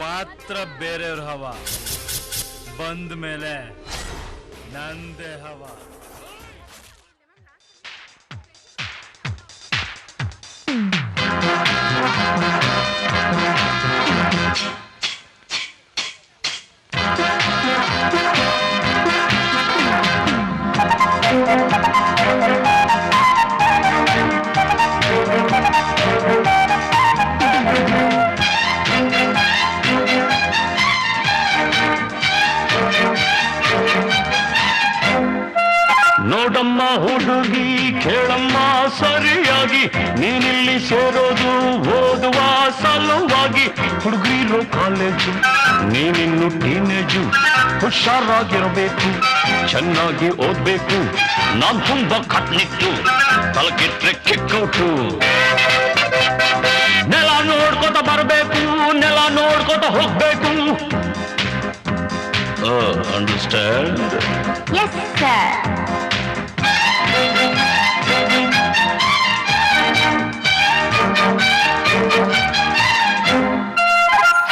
ಮಾತ್ರ ಬೇರೆಯವ್ರ ಹವ, ಬಂದ ಮೇಲೆ ನಂದೇ ಹವ. ನೋಡಮ್ಮ ಹುಡುಗಿ ಕೇಳಮ್ಮ ಸರಿಯಾಗಿ, ನೀನಿಲ್ಲಿ ಸೇರೋದು ಓದುವ ಸಲುವಾಗಿ. ಹುಡುಗಿರೋ ಕಾಲೇಜು, ನೀನಿನ್ನು ಟೀನೇಜು, ಹುಷಾರಾಗಿರಬೇಕು, ಚೆನ್ನಾಗಿ ಓದ್ಬೇಕು. ನಾನ್ ತುಂಬಾ ಕಟ್ನಿಟ್ಟು, ತಲಗಿಟ್ರೆ ಕಿಕ್ಕೌಟು. ನೆಲ ನೋಡ್ಕೋತ ಬರಬೇಕು, ನೆಲ ನೋಡ್ಕೋತ ಹೋಗ್ಬೇಕು. Understand? Yes, sir.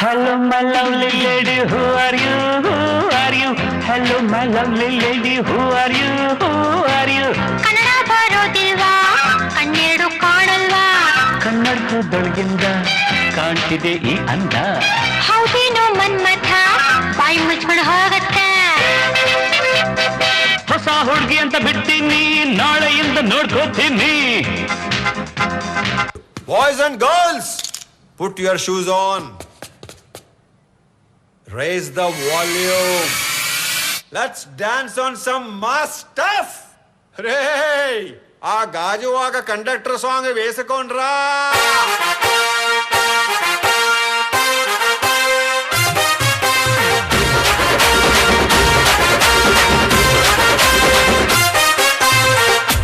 Hello, my lovely lady, who are you? Who are you? Hello, my lovely lady, who are you? Who are you? Kannada ಬರೋದಿಲ್ವಾ, ಕಣ್ಣೆರಡು ಕಾಣಲ್ವಾ? ಕನ್ನಡದೊಳಗಿಂದ ಕಾಣ್ತಿದೆ ಈ ಅಂದ. ಹೌದೇನೋ ಮನ್ಮಥ, ಬಾಯಿ ಮುಚ್ಕೊಂಡು ಹೋಗತ್ತೆ. ಹೊಸ ಹುಡುಗಿ ಅಂತ ಬಿಡ್ತೀನಿ, ನಾಳೆಯಿಂದ ನೋಡ್ಕೋತೀನಿ. Boys and girls, put your shoes on. Raise the volume. Let's dance on some mass stuff. Hey, ఆ గాజువాక కండక్టర్ సాంగ్ వేసుకోండ్రా.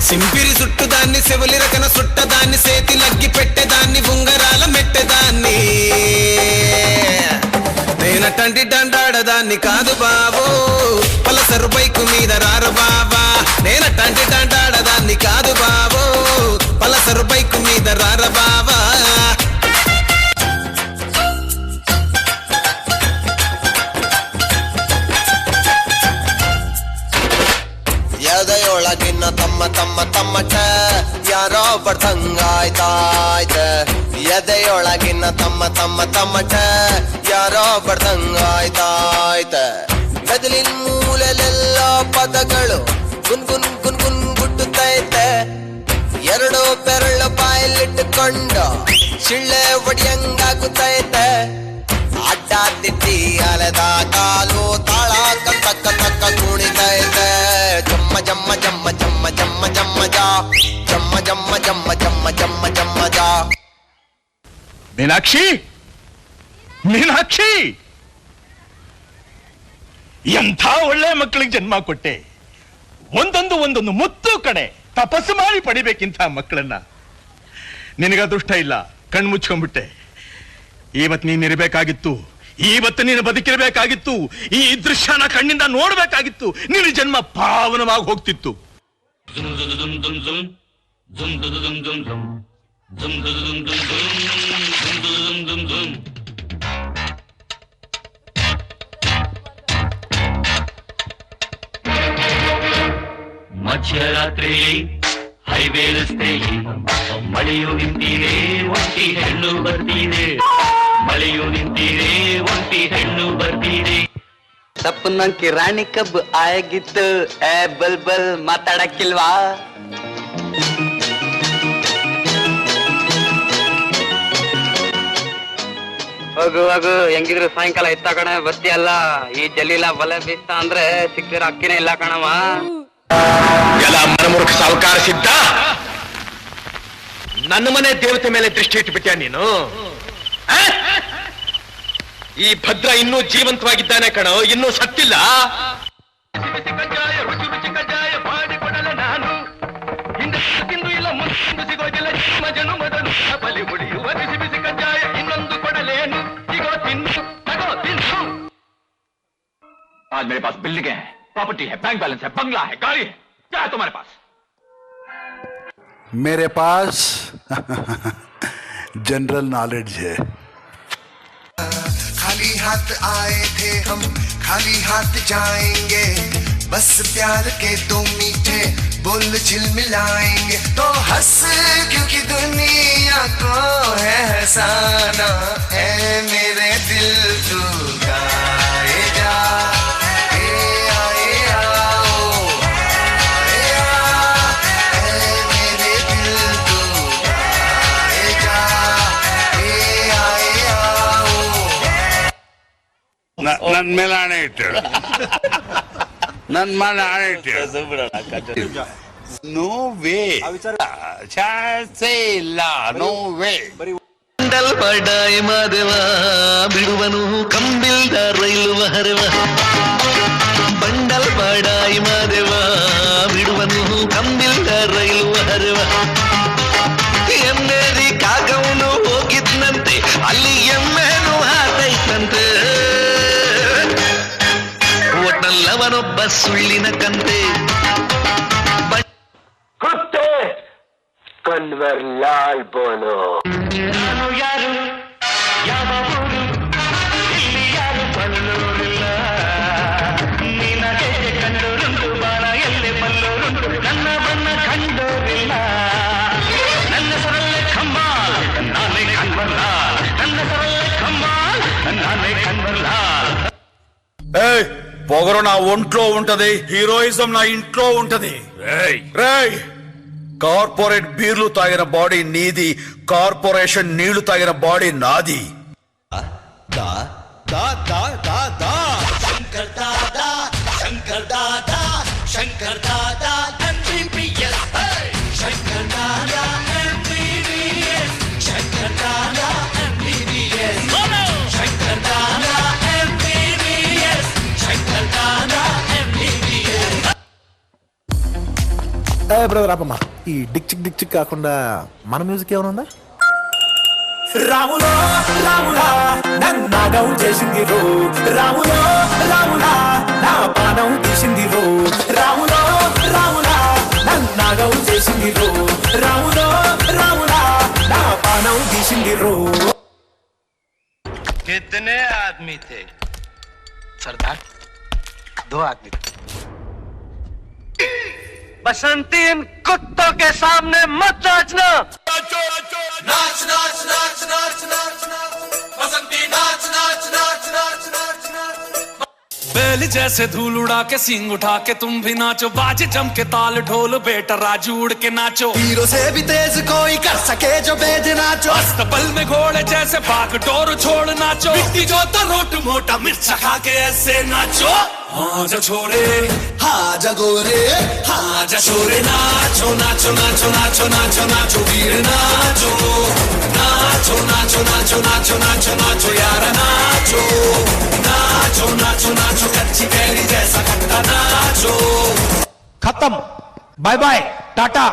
సింపిరి చుట్టుదాన్ని, సెవులి రకన సుట్టదాన్ని, సేతి లగ్గి పెట్టేదాన్ని, ఉంగరాల మెట్టేదాన్ని. నేనటంటి డండాడదాన్ని కాదు బాబు, పలసరు బైకు మీద రారు బాబా. నేనటంటి డండాడదాన్ని కాదు బాబు, పలసరు బైకు మీద రార బాబా. ಎದೆಯೊಳಗಿನ ತಮ್ಮ ತಮ್ಮ ತಮ್ಮಟ ಯಾರೋ ಬಡ್ದಂಗಾಯ್ತಾಯ್ತ. ಎದೆಯೊಳಗಿನ ತಮ್ಮ ತಮ್ಮ ತಮ್ಮಟ ಯಾರೋ ಬಡ್ದಂಗಾಯ್ತಾಯ್ತ. ಮೆದುಳಿನ ಮೂಲೆಲೆಲ್ಲ ಪದಗಳು ಗುನ್ಗುನ್ ಗುನ್ಗುನ್ ಗುಟ್ಟುತ್ತೈತೆ. ಎರಡು ಬೆರಳು ಬಾಯಲ್ಲಿಟ್ಟುಕೊಂಡು ಶಿಳ್ಳೆ ಒಡಿಯಂಗಾಗುತ್ತೈತೆ. ಅಡ್ಡ ತಿಟ್ಟಿ ಅಲೆದ ಕಾಲು ತಾಳ ಕತ್ತ ಕತ್ತ ಕುಣಿತೈತೆ. ಜಮ್ಮ ಜಮ್ಮ ಜಮ್ಮ ಜಮ್ಮ ಜಮ್ಮ ಜಮ್ಮ ಜಾ, ಜಮ್ಮ ಜಮ್ಮ ಜಮ್ಮ ಜಮ್ಮ ಜಮ್ಮ ಜಮ್ಮ ಜಾ. ಮೀನಾಕ್ಷಿ, ಮೀನಾಕ್ಷಿ, ಎಂಥ ಒಳ್ಳೆ ಮಕ್ಕಳಿಗೆ ಜನ್ಮ ಕೊಟ್ಟೆ. ಒಂದೊಂದು ಮುತ್ತು ಕಡೆ ತಪಸ್ಸು ಮಾಡಿ ಪಡಿಬೇಕಿಂತ ಮಕ್ಕಳನ್ನ. ನಿನಗ ಅದೃಷ್ಟ ಇಲ್ಲ, ಕಣ್ಣು ಮುಚ್ಕೊಂಡ್ಬಿಟ್ಟೆ. ಇವತ್ತು ನೀನಿರ್ಬೇಕಾಗಿತ್ತು, ಇವತ್ತು ನೀನು ಬದುಕಿರ್ಬೇಕಾಗಿತ್ತು. ಈ ದೃಶ್ಯನ ಕಣ್ಣಿಂದ ನೋಡ್ಬೇಕಾಗಿತ್ತು. ನಿನ್ನ ಜನ್ಮ ಪಾವನವಾಗಿ ಹೋಗ್ತಿತ್ತು. ಮಧ್ಯರಾತ್ರಿ ಹೈವೇ ರಸ್ತೆಯಲ್ಲಿ ಮಳೆಯು ನಿಂತಿದೆ, ಒಂಟಿ ಹೆಣ್ಣು ಬರ್ತಿದೆ. ಮಳೆಯು ನಿಂತಿದೆ, ಒಂಟಿ ಹೆಣ್ಣು ಬರ್ತಿದೆ. ಸಪ್ಪನಂಕಿ ರಾಣಿ ಕಬ್ಬು ಆಗಿತ್ತು. ಬಲ್ ಬಲ್ ಮಾತಾಡಕ್ಕಿಲ್ವಾ? ಹೋಗು ಹೋಗು, ಹೆಂಗಿದ್ರು ಸಾಯಂಕಾಲ ಇತ್ತ ಕಣ ಬರ್ತೀಯಲ್ಲ. ಈ ಜಲೀಲ ಬಲೆ ಬೀಸ್ತ ಅಂದ್ರೆ ಸಿಕ್ಕಿರ ಅಕ್ಕಿನೇ ಇಲ್ಲ ಕಣವ. ಎಲ್ಲ ಮನಮೂರ್ಖ ಸಾವುಕಾರ ಸಿದ್ಧ, ನನ್ನ ಮನೆ ದೇವತೆ ಮೇಲೆ ದೃಷ್ಟಿ ಇಟ್ಬಿಟ್ಯಾ ನೀನು? ಈ ಭದ್ರ ಇನ್ನೂ ಜೀವಂತವಾಗಿದ್ದಾನೆ ಕಣೋ, ಇನ್ನೂ ಸತ್ತಿಲ್ಲ. आज मेरे पास बिल्डिंग है, प्रॉपर्टी है, बैंक बैलेंस है, बंगला है, गाड़ी है. क्या है तुम्हारे पास? मेरे पास जनरल नॉलेज है. खाली खाली हाथ आए थे हम खाली हाथ जाएंगे बस प्यार के दो मीठे बोल झिलमिलाएंगे तो हंस क्योंकि दुनिया को है हंसाना है मेरे दिल तू गाए जा ನನ್ ಮೇಲೆ ಆಣೆ ಇಟ್ಟು ನನ್ ಮೇಲೆ ಆಣೆ ಇಟ್ಟು ನೋ ವೇ ಚಾನ್ಸೇ ಇಲ್ಲ ನೋ ವೇ ಬಂಡಲ್ ಬಡಾಯಿ ಮಾದೇವ ಬಿಡುವನು ಕಂಬಿಲ್ದ ರೈಲು ಹರವ ಬಂಡಲ್ ಬಡಾಯಿ ಮಾದೇವ ಬಿಡುವನು ಕಂಬಿಲ್ದ ರೈಲು ಹರವ ಎಮ್ಮೇರಿ ಕಾಗವನು ಹೋಗಿದ್ನಂತೆ ಅಲ್ಲಿ ಎಮ್ಮೆನು ಹಾತೈತಂತೆ ಒಟ್ನಲ್ಲವನೊಬ್ಬ ಸುಳ್ಳಿನ ಕಂತೆ कुत्ते कन्वर लाल बोलो ನಾನು ಯಾರು ಯಾವ ಊರು ಇಲ್ಲಿ ಯಾರು ಬಲ್ಲೋರಿಲ್ಲ ನಿನಗೆ ಕಂಡೋರುಂಟು ಬಾಣ ಎಲ್ಲೆ ಬಲ್ಲೋರುಂಟು ನನ್ನ ಬಣ್ಣ ಕಂಡೋರಿಲ್ಲ ನನ್ನ ಸರಳೆ ಕಂಬಾಲ್ ನಾನೇ ಕನ್ವರ್ಲಾಲ್ ನನ್ನ సరళ కంబాల్ నానే కన్వర్లాల్ పొగరు నా ఒంట్లో ఉంటది హీరోయిజం నా ఇంట్లో ఉంటది రేయ్ కార్పొరేట్ బీర్లు తాగిన బాడీ నీది కార్పొరేషన్ నీళ్లు తాగిన బాడీ నాది Shankar Dada Shankar Dada Shankar Dada MBBS Shankar Dada MBBS Shankar Dada MBBS Shankar Dada MBBS Shankar Dada MBBS brother ఆపమ్మా ఈ డిక్ చిక్ కాకుండా మన మ్యూజిక్ ఏమైనా ఉందా రాములో రాములా నన్నాగం చేసింది రో రాములో రాములా నా పానం తీసింది రో రాములో రాములా నన్నాగం చేసింది రో రాములో రాములా నా పానం తీసింది రో कितने आदमी थे सरदार 2 आदमी बसंती इन कुत्तों के सामने मत नाचना नाच नाच नाच नाच नाच नाच बसंती नाच नाच नाच नाच नाच नाच बैल जैसे धूल उड़ा के सींग उठा के तुम भी नाचो बाजे जम के ताल ढोल बेटा राजू उड़ के नाचो हीरो से भी तेज कोई कर सके जो बेद नाचो अस्तबल में घोड़े जैसे बाग डोर छोड़ नाचो मिट्टी जो तो रोट मोटा मिर्च खा के ऐसे नाचो हाँ जा छोरे हाँ जगोरे हाँ जा छोरे नाचो नाचो नाचो नाचो नाचो नाचो वीर नाचो नाचो नाचो नाचो नाचो नाचो नाचो यार नाचो नाचो नाचो नाचो कच्ची कैरी जैसा खट्टा नाचो खत्म बाय बाय टाटा